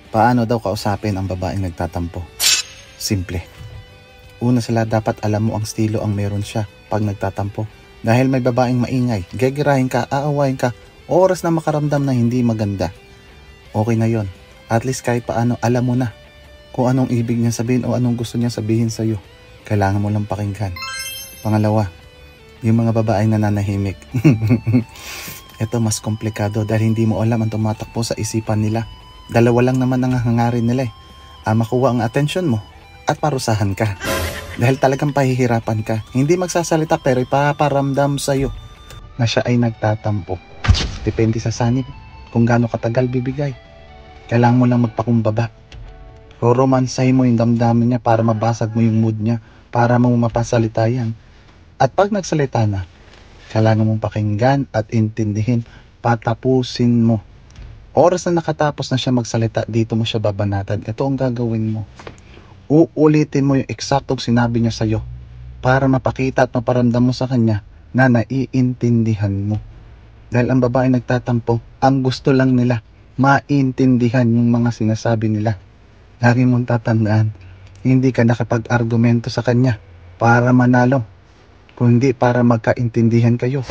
Paano daw kausapin ang babaeng nagtatampo? Simple. Una sila, dapat alam mo ang estilo ang meron siya pag nagtatampo. Dahil may babaeng maingay, gegirahin ka, aawain ka, oras na makaramdam na hindi maganda. Okay na yon. At least kahit paano alam mo na kung anong ibig niya sabihin o anong gusto niya sabihin sa'yo. Kailangan mo lang pakinggan. Pangalawa, yung mga babaeng nananahimik. Ito mas komplikado dahil hindi mo alam ang tumatakbo sa isipan nila. Dalawa lang naman ang hangarin nila makuha ang atensyon mo at parusahan ka. Dahil talagang pahihirapan ka. Hindi magsasalita pero ipaparamdam sa'yo na siya ay nagtatampo. Depende sa sanib kung gaano katagal bibigay. Kailangan mo lang magpakumbaba. Romansahin mo yung damdamin niya para mabasag mo yung mood niya, para mo mapasalita yan. At pag nagsalita na, kailangan mong pakinggan at intindihin, patapusin mo. Oras na nakatapos na siya magsalita, dito mo siya babanatan. Ito ang gagawin mo. Uulitin mo yung eksaktong sinabi niya sa'yo para mapakita at maparamdam mo sa kanya na naiintindihan mo. Dahil ang babae nagtatampo, ang gusto lang nila, maintindihan yung mga sinasabi nila. Lagi mong tatandaan, hindi ka nakapag-argumento sa kanya para manalo, kundi para magkaintindihan kayo.